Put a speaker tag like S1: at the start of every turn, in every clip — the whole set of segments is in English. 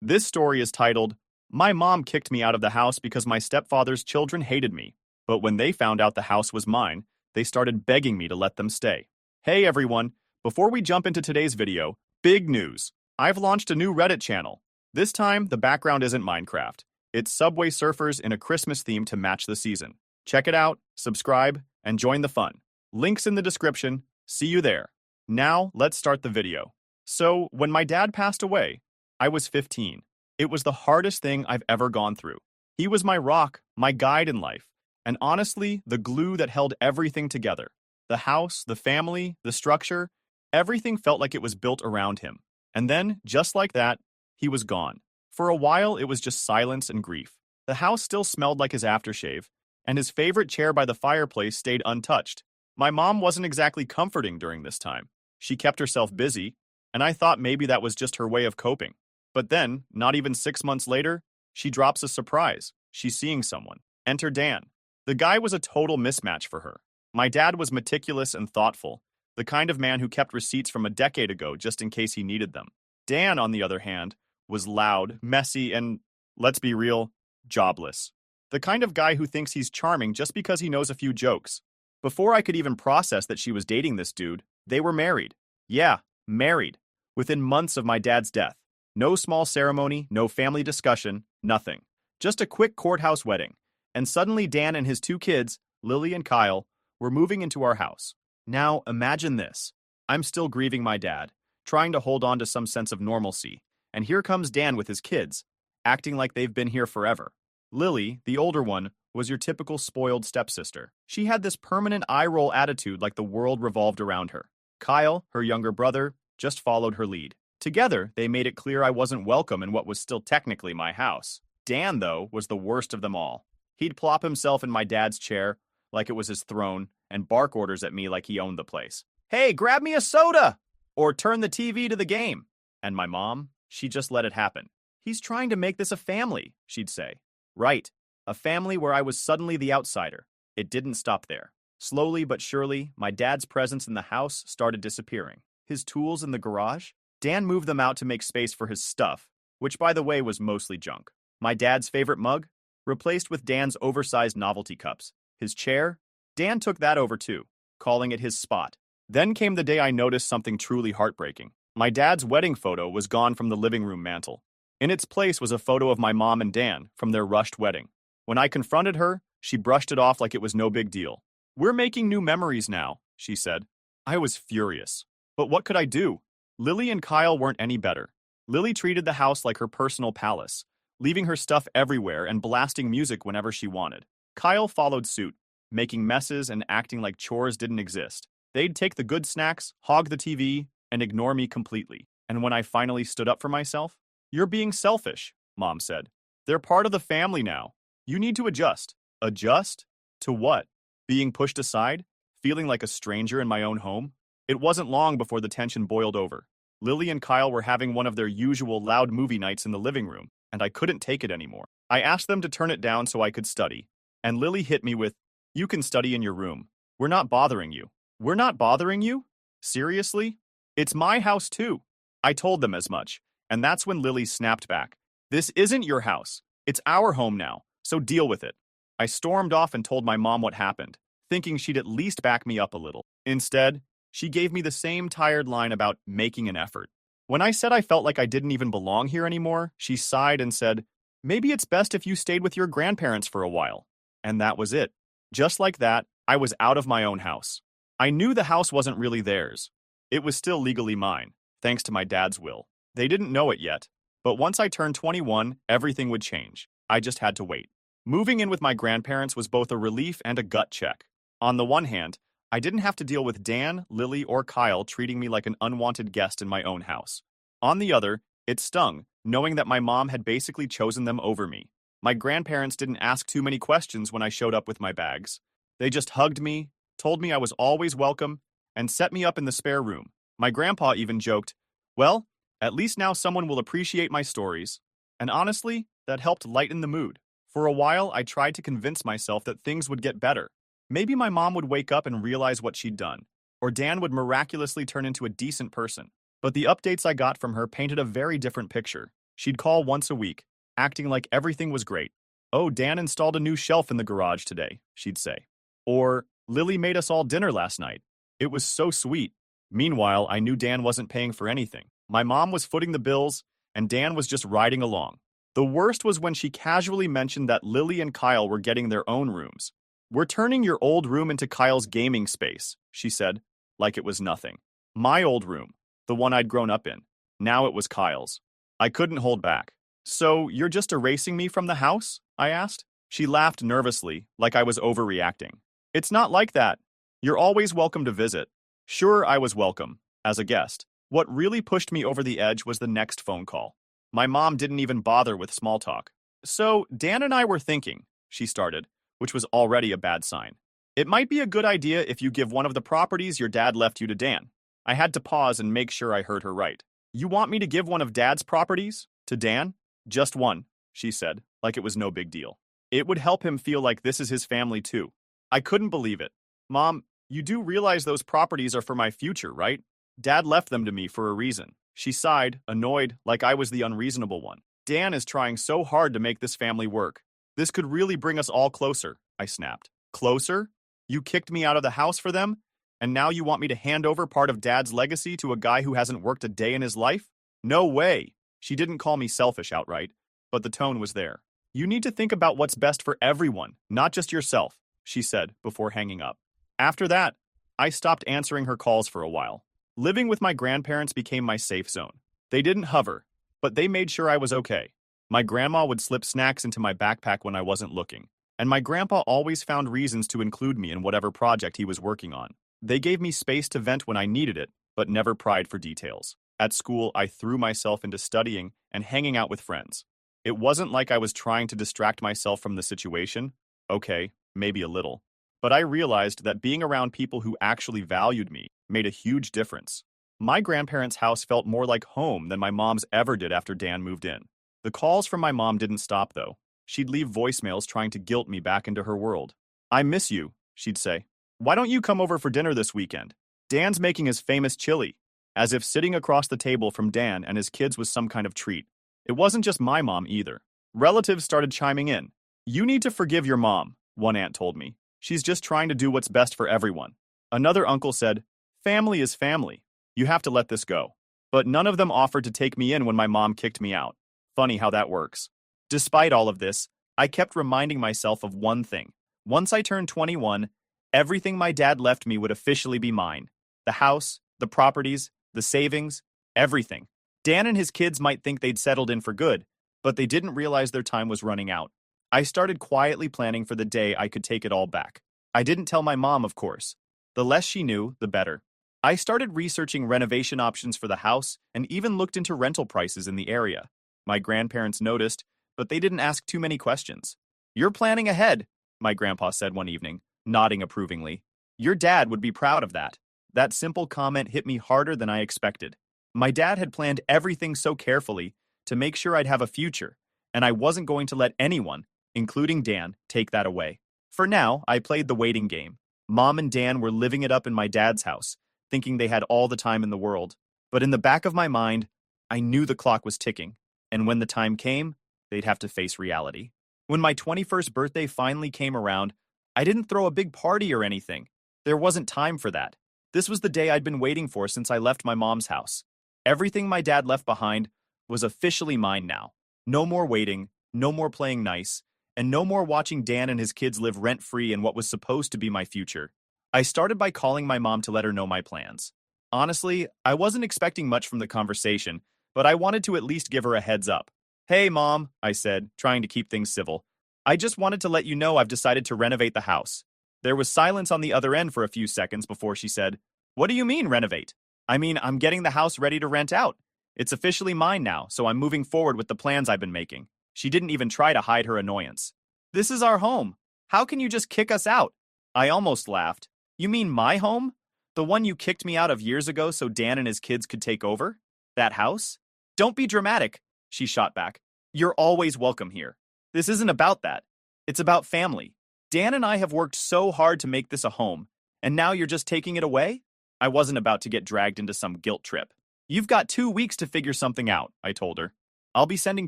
S1: This story is titled, My Mom Kicked Me Out of the House Because My Stepfather's Children Hated Me, but when they found out the house was mine, they started begging me to let them stay. Hey everyone, before we jump into today's video, big news. I've launched a new Reddit channel. This time, the background isn't Minecraft. It's Subway Surfers in a Christmas theme to match the season. Check it out, subscribe, and join the fun. Links in the description. See you there. Now, let's start the video. So, when my dad passed away, I was 15. It was the hardest thing I've ever gone through. He was my rock, my guide in life, and honestly, the glue that held everything together. The house, the family, the structure, everything felt like it was built around him. And then, just like that, he was gone. For a while, it was just silence and grief. The house still smelled like his aftershave, and his favorite chair by the fireplace stayed untouched. My mom wasn't exactly comforting during this time. She kept herself busy, and I thought maybe that was just her way of coping. But then, not even 6 months later, she drops a surprise. She's seeing someone. Enter Dan. The guy was a total mismatch for her. My dad was meticulous and thoughtful, the kind of man who kept receipts from a decade ago just in case he needed them. Dan, on the other hand, was loud, messy, and, let's be real, jobless. The kind of guy who thinks he's charming just because he knows a few jokes. Before I could even process that she was dating this dude, they were married. Yeah, married. Within months of my dad's death. No small ceremony, no family discussion, nothing. Just a quick courthouse wedding. And suddenly Dan and his 2 kids, Lily and Kyle, were moving into our house. Now, imagine this. I'm still grieving my dad, trying to hold on to some sense of normalcy. And here comes Dan with his kids, acting like they've been here forever. Lily, the older one, was your typical spoiled stepsister. She had this permanent eye-roll attitude like the world revolved around her. Kyle, her younger brother, just followed her lead. Together, they made it clear I wasn't welcome in what was still technically my house. Dan, though, was the worst of them all. He'd plop himself in my dad's chair, like it was his throne, and bark orders at me like he owned the place. Hey, grab me a soda! Or turn the TV to the game. And my mom, she just let it happen. He's trying to make this a family, she'd say. Right, a family where I was suddenly the outsider. It didn't stop there. Slowly but surely, my dad's presence in the house started disappearing. His tools in the garage? Dan moved them out to make space for his stuff, which by the way was mostly junk. My dad's favorite mug? Replaced with Dan's oversized novelty cups. His chair? Dan took that over too, calling it his spot. Then came the day I noticed something truly heartbreaking. My dad's wedding photo was gone from the living room mantel. In its place was a photo of my mom and Dan from their rushed wedding. When I confronted her, she brushed it off like it was no big deal. We're making new memories now, she said. I was furious. But what could I do? Lily and Kyle weren't any better. Lily treated the house like her personal palace, leaving her stuff everywhere and blasting music whenever she wanted. Kyle followed suit, making messes and acting like chores didn't exist. They'd take the good snacks, hog the TV, and ignore me completely. And when I finally stood up for myself, "You're being selfish," Mom said. "They're part of the family now. You need to adjust." Adjust? To what? Being pushed aside? Feeling like a stranger in my own home? It wasn't long before the tension boiled over. Lily and Kyle were having one of their usual loud movie nights in the living room, and I couldn't take it anymore. I asked them to turn it down so I could study, and Lily hit me with, "You can study in your room. We're not bothering you." We're not bothering you? Seriously? It's my house too. I told them as much, and that's when Lily snapped back. This isn't your house. It's our home now, so deal with it. I stormed off and told my mom what happened, thinking she'd at least back me up a little. Instead, she gave me the same tired line about making an effort. When I said I felt like I didn't even belong here anymore, she sighed and said, "Maybe it's best if you stayed with your grandparents for a while." And that was it. Just like that, I was out of my own house. I knew the house wasn't really theirs. It was still legally mine, thanks to my dad's will. They didn't know it yet, but once I turned 21, everything would change. I just had to wait. Moving in with my grandparents was both a relief and a gut check. On the one hand, I didn't have to deal with Dan, Lily, or Kyle treating me like an unwanted guest in my own house. On the other, it stung, knowing that my mom had basically chosen them over me. My grandparents didn't ask too many questions when I showed up with my bags. They just hugged me, told me I was always welcome, and set me up in the spare room. My grandpa even joked, "Well, at least now someone will appreciate my stories." And honestly, that helped lighten the mood. For a while, I tried to convince myself that things would get better. Maybe my mom would wake up and realize what she'd done, or Dan would miraculously turn into a decent person. But the updates I got from her painted a very different picture. She'd call once a week, acting like everything was great. "Oh, Dan installed a new shelf in the garage today," she'd say. Or, "Lily made us all dinner last night. It was so sweet." Meanwhile, I knew Dan wasn't paying for anything. My mom was footing the bills, and Dan was just riding along. The worst was when she casually mentioned that Lily and Kyle were getting their own rooms. "We're turning your old room into Kyle's gaming space," she said, like it was nothing. My old room, the one I'd grown up in. Now it was Kyle's. I couldn't hold back. "So, you're just erasing me from the house?" I asked. She laughed nervously, like I was overreacting. "It's not like that. You're always welcome to visit." Sure, I was welcome, as a guest. What really pushed me over the edge was the next phone call. My mom didn't even bother with small talk. "So, Dan and I were thinking," she started, which was already a bad sign. "It might be a good idea if you give one of the properties your dad left you to Dan." I had to pause and make sure I heard her right. "You want me to give one of Dad's properties to Dan?" "Just one," she said, like it was no big deal. "It would help him feel like this is his family too." I couldn't believe it. "Mom, you do realize those properties are for my future, right? Dad left them to me for a reason." She sighed, annoyed, like I was the unreasonable one. "Dan is trying so hard to make this family work. This could really bring us all closer," I snapped. "Closer? You kicked me out of the house for them? And now you want me to hand over part of Dad's legacy to a guy who hasn't worked a day in his life? No way." She didn't call me selfish outright, but the tone was there. "You need to think about what's best for everyone, not just yourself," she said before hanging up. After that, I stopped answering her calls for a while. Living with my grandparents became my safe zone. They didn't hover, but they made sure I was okay. My grandma would slip snacks into my backpack when I wasn't looking, and my grandpa always found reasons to include me in whatever project he was working on. They gave me space to vent when I needed it, but never pried for details. At school, I threw myself into studying and hanging out with friends. It wasn't like I was trying to distract myself from the situation. Okay, maybe a little. But I realized that being around people who actually valued me made a huge difference. My grandparents' house felt more like home than my mom's ever did after Dan moved in. The calls from my mom didn't stop, though. She'd leave voicemails trying to guilt me back into her world. "I miss you," she'd say. "Why don't you come over for dinner this weekend? Dan's making his famous chili," as if sitting across the table from Dan and his kids was some kind of treat. It wasn't just my mom either. Relatives started chiming in. "You need to forgive your mom," one aunt told me. "She's just trying to do what's best for everyone." Another uncle said, "Family is family. You have to let this go." But none of them offered to take me in when my mom kicked me out. Funny how that works. Despite all of this, I kept reminding myself of one thing. Once I turned 21, everything my dad left me would officially be mine. The house, the properties, the savings, everything. Dan and his kids might think they'd settled in for good, but they didn't realize their time was running out. I started quietly planning for the day I could take it all back. I didn't tell my mom, of course. The less she knew, the better. I started researching renovation options for the house and even looked into rental prices in the area. My grandparents noticed, but they didn't ask too many questions. "You're planning ahead," my grandpa said one evening, nodding approvingly. "Your dad would be proud of that." That simple comment hit me harder than I expected. My dad had planned everything so carefully to make sure I'd have a future, and I wasn't going to let anyone, including Dan, take that away. For now, I played the waiting game. Mom and Dan were living it up in my dad's house, thinking they had all the time in the world. But in the back of my mind, I knew the clock was ticking, and when the time came, they'd have to face reality. When my 21st birthday finally came around, I didn't throw a big party or anything. There wasn't time for that. This was the day I'd been waiting for since I left my mom's house. Everything my dad left behind was officially mine now. No more waiting, no more playing nice, and no more watching Dan and his kids live rent-free in what was supposed to be my future. I started by calling my mom to let her know my plans. Honestly, I wasn't expecting much from the conversation, but I wanted to at least give her a heads up. "Hey, Mom," I said, trying to keep things civil. "I just wanted to let you know I've decided to renovate the house." There was silence on the other end for a few seconds before she said, "What do you mean, renovate?" "I mean, I'm getting the house ready to rent out. It's officially mine now, so I'm moving forward with the plans I've been making." She didn't even try to hide her annoyance. "This is our home. How can you just kick us out?" I almost laughed. "You mean my home? The one you kicked me out of years ago so Dan and his kids could take over? That house?" "Don't be dramatic," she shot back. "You're always welcome here. This isn't about that. It's about family. Dan and I have worked so hard to make this a home, and now you're just taking it away?" I wasn't about to get dragged into some guilt trip. "You've got 2 weeks to figure something out," I told her. I'll be sending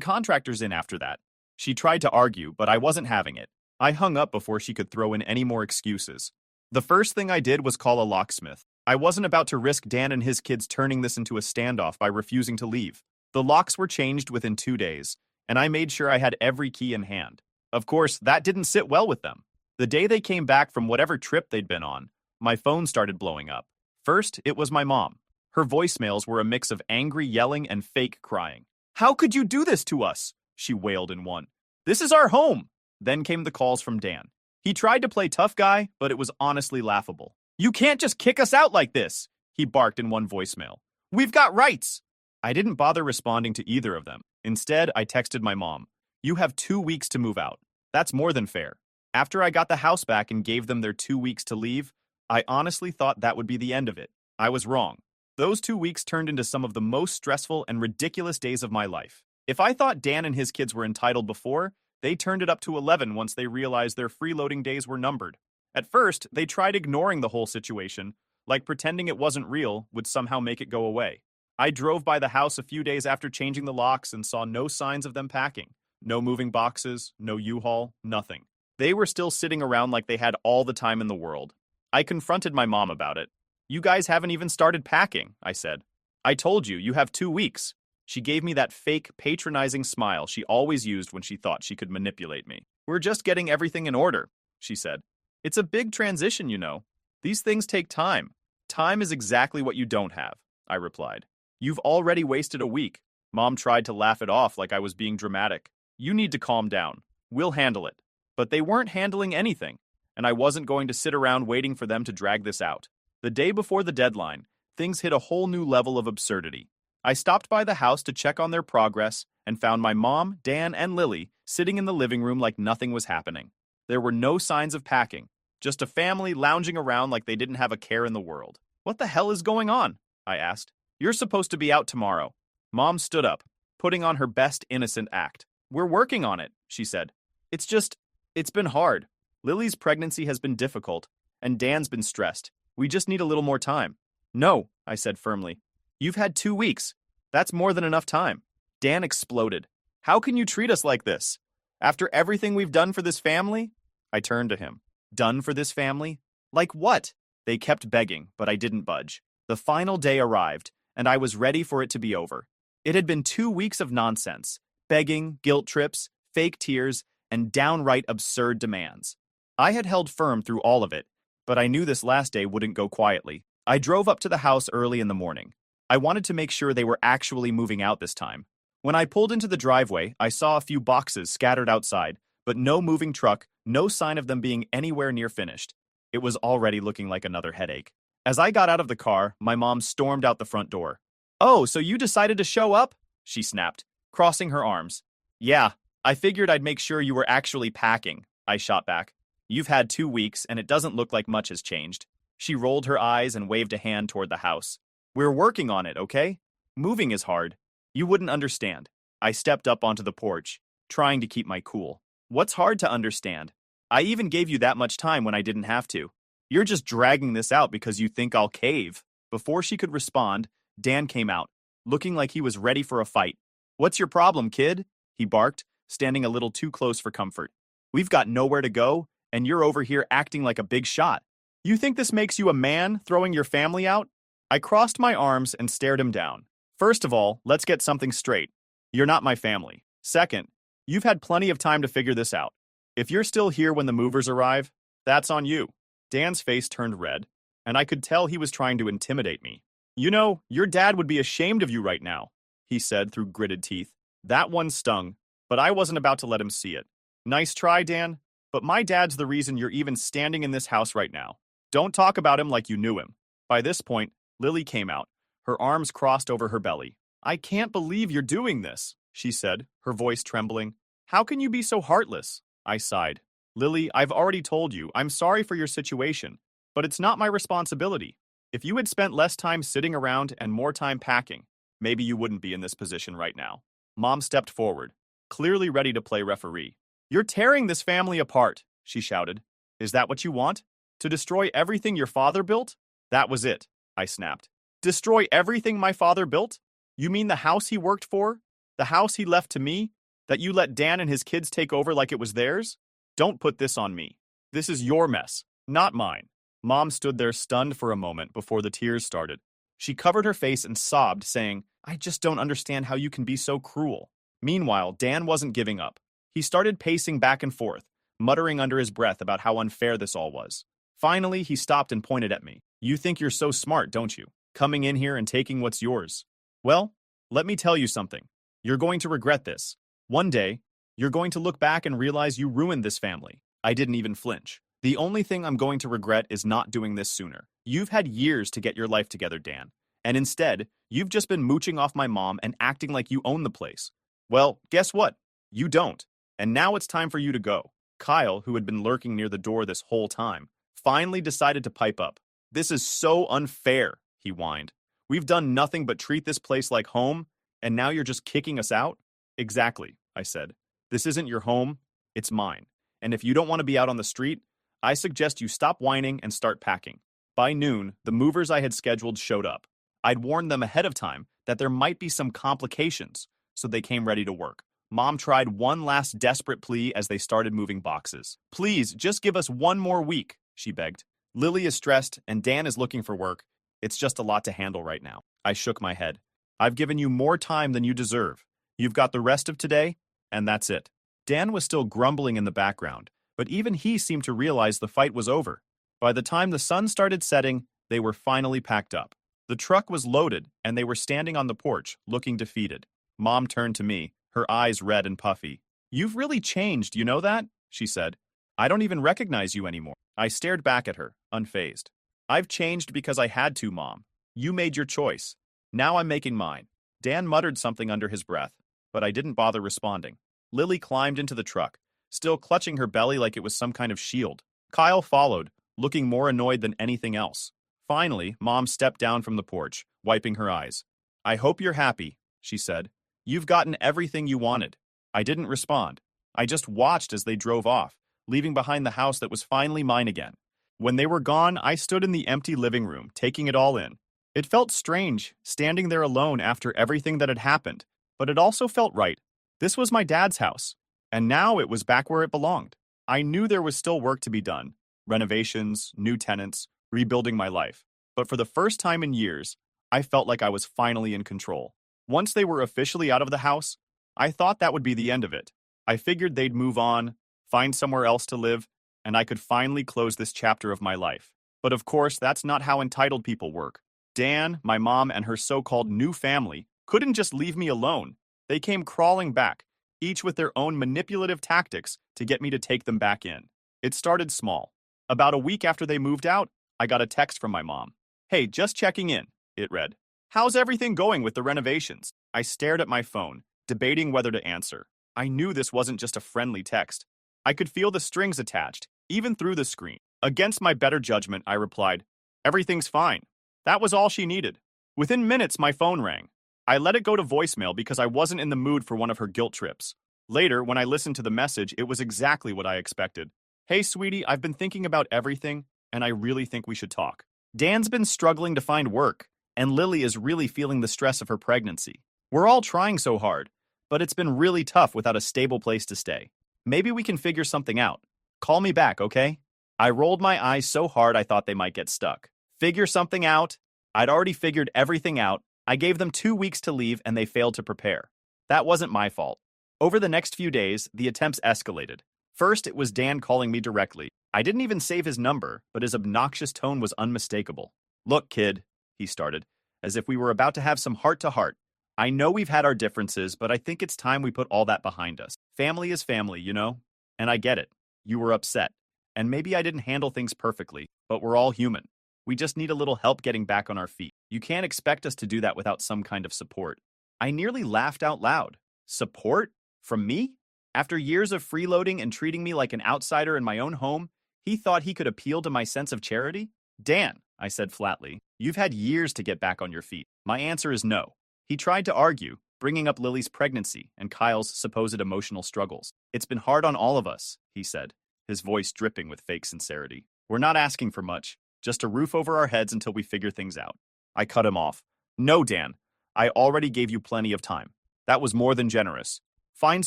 S1: contractors in after that. She tried to argue, but I wasn't having it. I hung up before she could throw in any more excuses. The first thing I did was call a locksmith. I wasn't about to risk Dan and his kids turning this into a standoff by refusing to leave. The locks were changed within 2 days, and I made sure I had every key in hand. Of course, that didn't sit well with them. The day they came back from whatever trip they'd been on, my phone started blowing up. First, it was my mom. Her voicemails were a mix of angry yelling and fake crying. "How could you do this to us?" she wailed in one. "This is our home." Then came the calls from Dan. He tried to play tough guy, but it was honestly laughable. "You can't just kick us out like this," he barked in one voicemail. "We've got rights." I didn't bother responding to either of them. Instead, I texted my mom. "You have 2 weeks to move out. That's more than fair." After I got the house back and gave them their 2 weeks to leave, I honestly thought that would be the end of it. I was wrong. Those 2 weeks turned into some of the most stressful and ridiculous days of my life. If I thought Dan and his kids were entitled before, they turned it up to 11 once they realized their freeloading days were numbered. At first, they tried ignoring the whole situation, like pretending it wasn't real would somehow make it go away. I drove by the house a few days after changing the locks and saw no signs of them packing. No moving boxes, no U-Haul, nothing. They were still sitting around like they had all the time in the world. I confronted my mom about it. "You guys haven't even started packing," I said. "I told you, you have 2 weeks." She gave me that fake, patronizing smile she always used when she thought she could manipulate me. "We're just getting everything in order," she said. "It's a big transition, you know. These things take time." "Time is exactly what you don't have," I replied. "You've already wasted a week." Mom tried to laugh it off like I was being dramatic. "You need to calm down. We'll handle it." But they weren't handling anything, and I wasn't going to sit around waiting for them to drag this out. The day before the deadline, things hit a whole new level of absurdity. I stopped by the house to check on their progress and found my mom, Dan, and Lily sitting in the living room like nothing was happening. There were no signs of packing, just a family lounging around like they didn't have a care in the world. "What the hell is going on?" I asked. "You're supposed to be out tomorrow." Mom stood up, putting on her best innocent act. "We're working on it," she said. It's been hard. Lily's pregnancy has been difficult, and Dan's been stressed. We just need a little more time." "No," I said firmly. "You've had 2 weeks. That's more than enough time." Dan exploded. "How can you treat us like this? After everything we've done for this family?" I turned to him. "Done for this family? Like what?" They kept begging, but I didn't budge. The final day arrived, and I was ready for it to be over. It had been 2 weeks of nonsense. Begging, guilt trips, fake tears, and downright absurd demands. I had held firm through all of it, but I knew this last day wouldn't go quietly. I drove up to the house early in the morning. I wanted to make sure they were actually moving out this time. When I pulled into the driveway, I saw a few boxes scattered outside, but no moving truck, no sign of them being anywhere near finished. It was already looking like another headache. As I got out of the car, my mom stormed out the front door. "Oh, so you decided to show up?" she snapped, crossing her arms. "Yeah, I figured I'd make sure you were actually packing," I shot back. "You've had 2 weeks, and it doesn't look like much has changed." She rolled her eyes and waved a hand toward the house. "We're working on it, okay? Moving is hard. You wouldn't understand." I stepped up onto the porch, trying to keep my cool. "What's hard to understand? I even gave you that much time when I didn't have to. You're just dragging this out because you think I'll cave." Before she could respond, Dan came out, looking like he was ready for a fight. "What's your problem, kid?" he barked, standing a little too close for comfort. "We've got nowhere to go, and you're over here acting like a big shot. You think this makes you a man, throwing your family out?" I crossed my arms and stared him down. "First of all, let's get something straight. You're not my family. Second, you've had plenty of time to figure this out. If you're still here when the movers arrive, that's on you." Dan's face turned red, and I could tell he was trying to intimidate me. "You know, your dad would be ashamed of you right now," he said through gritted teeth. That one stung, but I wasn't about to let him see it. "Nice try, Dan, but my dad's the reason you're even standing in this house right now. Don't talk about him like you knew him." By this point, Lily came out, her arms crossed over her belly. "I can't believe you're doing this," she said, her voice trembling. "How can you be so heartless?" I sighed. "Lily, I've already told you, I'm sorry for your situation, but it's not my responsibility. If you had spent less time sitting around and more time packing, maybe you wouldn't be in this position right now." Mom stepped forward, clearly ready to play referee. "You're tearing this family apart," she shouted. "Is that what you want? To destroy everything your father built?" "That was it," I snapped. "Destroy everything my father built? You mean the house he worked for? The house he left to me? That you let Dan and his kids take over like it was theirs? Don't put this on me. This is your mess, not mine. Mom stood there stunned for a moment before the tears started. She covered her face and sobbed, saying, I just don't understand how you can be so cruel. Meanwhile, Dan wasn't giving up. He started pacing back and forth, muttering under his breath about how unfair this all was. Finally, he stopped and pointed at me. You think you're so smart, don't you? Coming in here and taking what's yours. Well, let me tell you something. You're going to regret this. One day, you're going to look back and realize you ruined this family. I didn't even flinch. The only thing I'm going to regret is not doing this sooner. You've had years to get your life together, Dan. And instead, you've just been mooching off my mom and acting like you own the place. Well, guess what? You don't. And now it's time for you to go. Kyle, who had been lurking near the door this whole time, finally decided to pipe up. This is so unfair, he whined. We've done nothing but treat this place like home, and now you're just kicking us out? Exactly, I said. This isn't your home, it's mine. And if you don't want to be out on the street, I suggest you stop whining and start packing. By noon, the movers I had scheduled showed up. I'd warned them ahead of time that there might be some complications, so they came ready to work. Mom tried one last desperate plea as they started moving boxes. Please, just give us one more week, she begged. Lily is stressed and Dan is looking for work. It's just a lot to handle right now. I shook my head. I've given you more time than you deserve. You've got the rest of today, and that's it. Dan was still grumbling in the background, but even he seemed to realize the fight was over. By the time the sun started setting, they were finally packed up. The truck was loaded, and they were standing on the porch, looking defeated. Mom turned to me, her eyes red and puffy. You've really changed, you know that? She said. I don't even recognize you anymore. I stared back at her, unfazed. I've changed because I had to, Mom. You made your choice. Now I'm making mine. Dan muttered something under his breath, but I didn't bother responding. Lily climbed into the truck, still clutching her belly like it was some kind of shield. Kyle followed, looking more annoyed than anything else. Finally, Mom stepped down from the porch, wiping her eyes. I hope you're happy, she said. You've gotten everything you wanted. I didn't respond. I just watched as they drove off, leaving behind the house that was finally mine again. When they were gone, I stood in the empty living room, taking it all in. It felt strange, standing there alone after everything that had happened, but it also felt right. This was my dad's house, and now it was back where it belonged. I knew there was still work to be done, renovations, new tenants, rebuilding my life. But for the first time in years, I felt like I was finally in control. Once they were officially out of the house, I thought that would be the end of it. I figured they'd move on, find somewhere else to live, and I could finally close this chapter of my life. But of course, that's not how entitled people work. Dan, my mom, and her so-called new family couldn't just leave me alone. They came crawling back, each with their own manipulative tactics to get me to take them back in. It started small. About a week after they moved out, I got a text from my mom. Hey, just checking in, it read. How's everything going with the renovations? I stared at my phone, debating whether to answer. I knew this wasn't just a friendly text. I could feel the strings attached, even through the screen. Against my better judgment, I replied, everything's fine. That was all she needed. Within minutes, my phone rang. I let it go to voicemail because I wasn't in the mood for one of her guilt trips. Later, when I listened to the message, it was exactly what I expected. Hey, sweetie, I've been thinking about everything, and I really think we should talk. Dan's been struggling to find work, and Lily is really feeling the stress of her pregnancy. We're all trying so hard, but it's been really tough without a stable place to stay. Maybe we can figure something out. Call me back, okay? I rolled my eyes so hard I thought they might get stuck. Figure something out? I'd already figured everything out. I gave them 2 weeks to leave and they failed to prepare. That wasn't my fault. Over the next few days, the attempts escalated. First, it was Dan calling me directly. I didn't even save his number, but his obnoxious tone was unmistakable. Look, kid, he started, as if we were about to have some heart-to-heart. I know we've had our differences, but I think it's time we put all that behind us. Family is family, you know? And I get it. You were upset. And maybe I didn't handle things perfectly, but we're all human. We just need a little help getting back on our feet. You can't expect us to do that without some kind of support. I nearly laughed out loud. Support? From me? After years of freeloading and treating me like an outsider in my own home, he thought he could appeal to my sense of charity? Dan, I said flatly, you've had years to get back on your feet. My answer is no. He tried to argue, bringing up Lily's pregnancy and Kyle's supposed emotional struggles. It's been hard on all of us, he said, his voice dripping with fake sincerity. We're not asking for much, just a roof over our heads until we figure things out. I cut him off. No, Dan, I already gave you plenty of time. That was more than generous. Find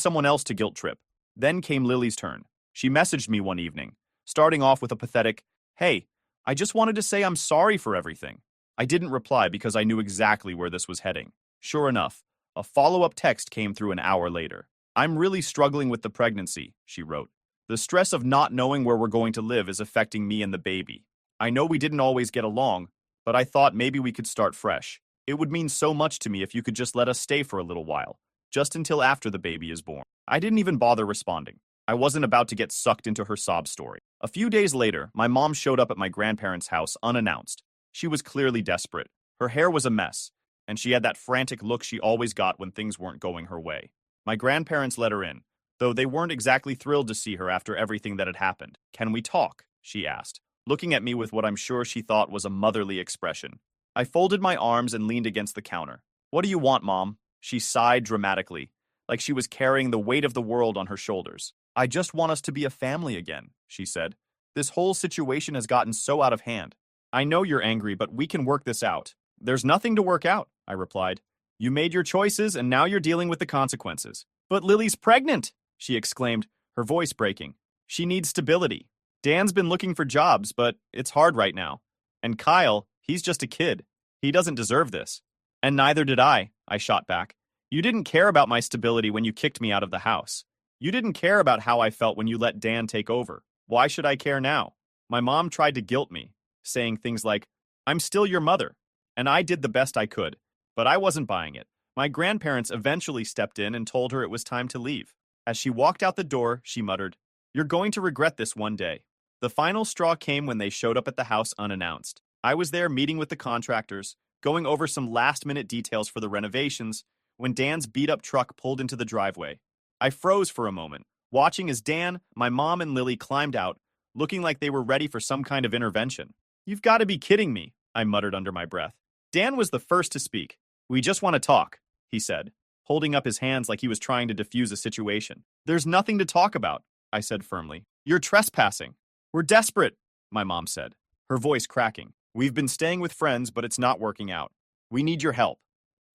S1: someone else to guilt trip. Then came Lily's turn. She messaged me one evening, starting off with a pathetic, "Hey, I just wanted to say I'm sorry for everything." I didn't reply because I knew exactly where this was heading. Sure enough, a follow-up text came through an hour later. "I'm really struggling with the pregnancy," she wrote. "The stress of not knowing where we're going to live is affecting me and the baby. I know we didn't always get along, but I thought maybe we could start fresh. It would mean so much to me if you could just let us stay for a little while, just until after the baby is born." I didn't even bother responding. I wasn't about to get sucked into her sob story. A few days later, my mom showed up at my grandparents' house unannounced. She was clearly desperate. Her hair was a mess, and she had that frantic look she always got when things weren't going her way. My grandparents let her in, though they weren't exactly thrilled to see her after everything that had happened. "Can we talk?" she asked, looking at me with what I'm sure she thought was a motherly expression. I folded my arms and leaned against the counter. "What do you want, Mom?" She sighed dramatically, like she was carrying the weight of the world on her shoulders. "I just want us to be a family again," she said. "This whole situation has gotten so out of hand. I know you're angry, but we can work this out." "There's nothing to work out," I replied. "You made your choices, and now you're dealing with the consequences." "But Lily's pregnant!" she exclaimed, her voice breaking. "She needs stability. Dan's been looking for jobs, but it's hard right now. And Kyle, he's just a kid. He doesn't deserve this." "And neither did I shot back. "You didn't care about my stability when you kicked me out of the house. You didn't care about how I felt when you let Dan take over. Why should I care now?" My mom tried to guilt me, saying things like, "I'm still your mother," and I did the best I could, but I wasn't buying it. My grandparents eventually stepped in and told her it was time to leave. As she walked out the door, she muttered, "You're going to regret this one day." The final straw came when they showed up at the house unannounced. I was there meeting with the contractors, going over some last-minute details for the renovations, when Dan's beat-up truck pulled into the driveway. I froze for a moment, watching as Dan, my mom, and Lily climbed out, looking like they were ready for some kind of intervention. "You've got to be kidding me," I muttered under my breath. Dan was the first to speak. "We just want to talk," he said, holding up his hands like he was trying to defuse a situation. "There's nothing to talk about," I said firmly. "You're trespassing." "We're desperate," my mom said, her voice cracking. "We've been staying with friends, but it's not working out. We need your help."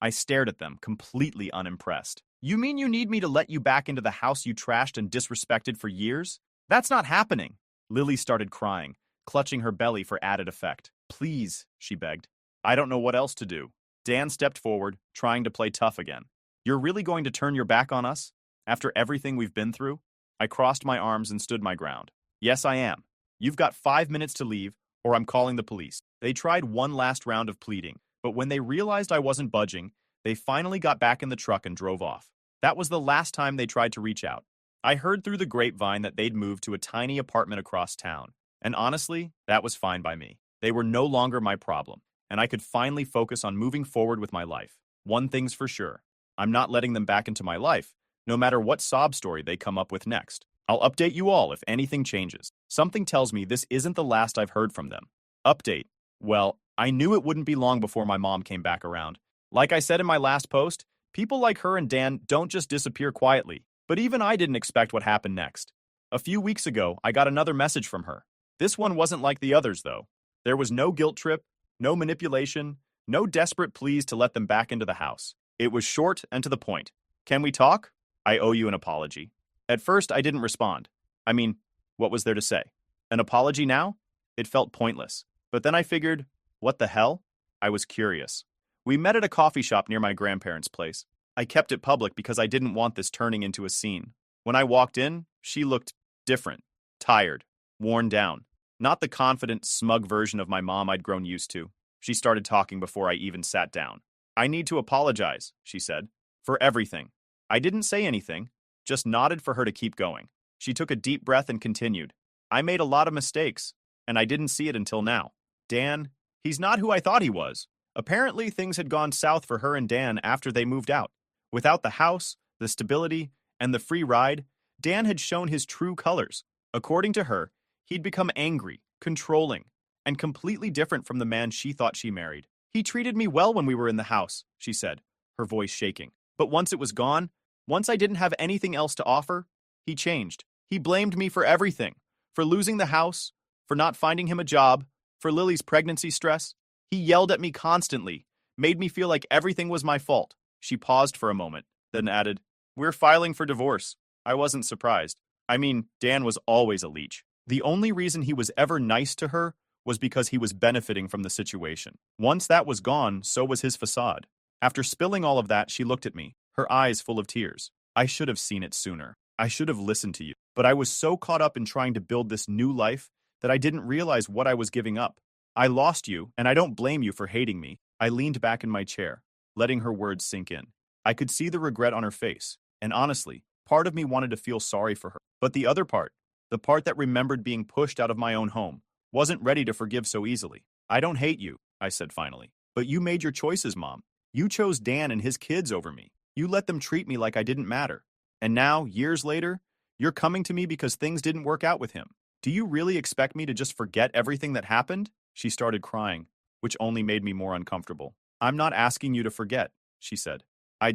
S1: I stared at them, completely unimpressed. "You mean you need me to let you back into the house you trashed and disrespected for years? That's not happening." Lily started crying, clutching her belly for added effect. "Please," she begged. "I don't know what else to do." Dan stepped forward, trying to play tough again. "You're really going to turn your back on us? After everything we've been through?" I crossed my arms and stood my ground. "Yes, I am. You've got 5 minutes to leave, or I'm calling the police." They tried one last round of pleading, but when they realized I wasn't budging, they finally got back in the truck and drove off. That was the last time they tried to reach out. I heard through the grapevine that they'd moved to a tiny apartment across town, and honestly, that was fine by me. They were no longer my problem, and I could finally focus on moving forward with my life. One thing's for sure, I'm not letting them back into my life, no matter what sob story they come up with next. I'll update you all if anything changes. Something tells me this isn't the last I've heard from them. Update. Well, I knew it wouldn't be long before my mom came back around. Like I said in my last post, people like her and Dan don't just disappear quietly. But even I didn't expect what happened next. A few weeks ago, I got another message from her. This one wasn't like the others, though. There was no guilt trip, no manipulation, no desperate pleas to let them back into the house. It was short and to the point. "Can we talk? I owe you an apology." At first, I didn't respond. I mean, what was there to say? An apology now? It felt pointless. But then I figured, what the hell? I was curious. We met at a coffee shop near my grandparents' place. I kept it public because I didn't want this turning into a scene. When I walked in, she looked different, tired, worn down. Not the confident, smug version of my mom I'd grown used to. She started talking before I even sat down. "I need to apologize," she said, "for everything." I didn't say anything, just nodded for her to keep going. She took a deep breath and continued. "I made a lot of mistakes, and I didn't see it until now. Dan, he's not who I thought he was. Apparently, things had gone south for her and Dan after they moved out. Without the house, the stability, and the free ride, Dan had shown his true colors. According to her, he'd become angry, controlling, and completely different from the man she thought she married. "He treated me well when we were in the house," she said, her voice shaking. "But once it was gone, once I didn't have anything else to offer, he changed. He blamed me for everything, for losing the house, for not finding him a job, for Lily's pregnancy stress. He yelled at me constantly, made me feel like everything was my fault." She paused for a moment, then added, "We're filing for divorce." I wasn't surprised. I mean, Dan was always a leech. The only reason he was ever nice to her was because he was benefiting from the situation. Once that was gone, so was his facade. After spilling all of that, she looked at me, her eyes full of tears. I should have seen it sooner. I should have listened to you. But I was so caught up in trying to build this new life that I didn't realize what I was giving up. I lost you, and I don't blame you for hating me. I leaned back in my chair, letting her words sink in. I could see the regret on her face, and honestly, part of me wanted to feel sorry for her. But the other part, the part that remembered being pushed out of my own home, wasn't ready to forgive so easily. I don't hate you, I said finally. But you made your choices, Mom. You chose Dan and his kids over me. You let them treat me like I didn't matter. And now, years later, you're coming to me because things didn't work out with him. Do you really expect me to just forget everything that happened? She started crying, which only made me more uncomfortable. I'm not asking you to forget, she said. I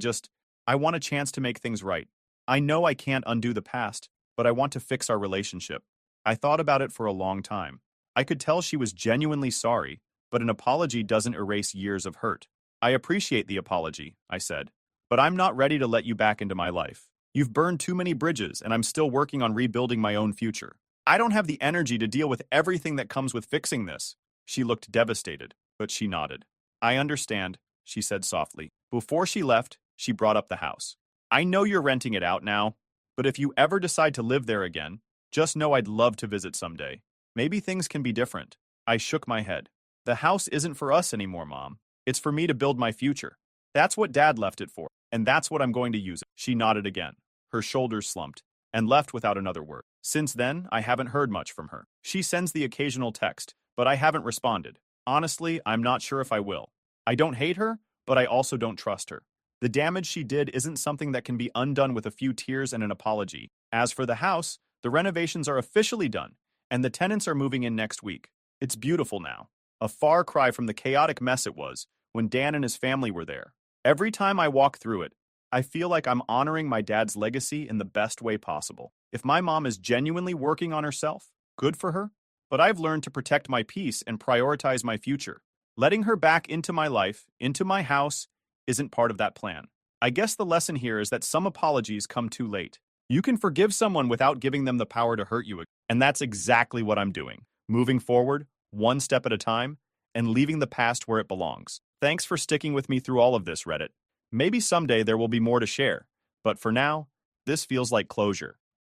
S1: want a chance to make things right. I know I can't undo the past, but I want to fix our relationship. I thought about it for a long time. I could tell she was genuinely sorry, but an apology doesn't erase years of hurt. I appreciate the apology, I said, but I'm not ready to let you back into my life. You've burned too many bridges, and I'm still working on rebuilding my own future. I don't have the energy to deal with everything that comes with fixing this. She looked devastated, but she nodded. I understand, she said softly. Before she left, she brought up the house. I know you're renting it out now, but if you ever decide to live there again, just know I'd love to visit someday. Maybe things can be different. I shook my head. The house isn't for us anymore, Mom. It's for me to build my future. That's what Dad left it for, and that's what I'm going to use it. She nodded again. Her shoulders slumped, and left without another word. Since then, I haven't heard much from her. She sends the occasional text, but I haven't responded. Honestly, I'm not sure if I will. I don't hate her, but I also don't trust her. The damage she did isn't something that can be undone with a few tears and an apology. As for the house, the renovations are officially done, and the tenants are moving in next week. It's beautiful now. A far cry from the chaotic mess it was when Dan and his family were there. Every time I walk through it, I feel like I'm honoring my dad's legacy in the best way possible. If my mom is genuinely working on herself, good for her. But I've learned to protect my peace and prioritize my future. Letting her back into my life, into my house, isn't part of that plan. I guess the lesson here is that some apologies come too late. You can forgive someone without giving them the power to hurt you again. And that's exactly what I'm doing. Moving forward, one step at a time, and leaving the past where it belongs. Thanks for sticking with me through all of this, Reddit. Maybe someday there will be more to share. But for now, this feels like closure.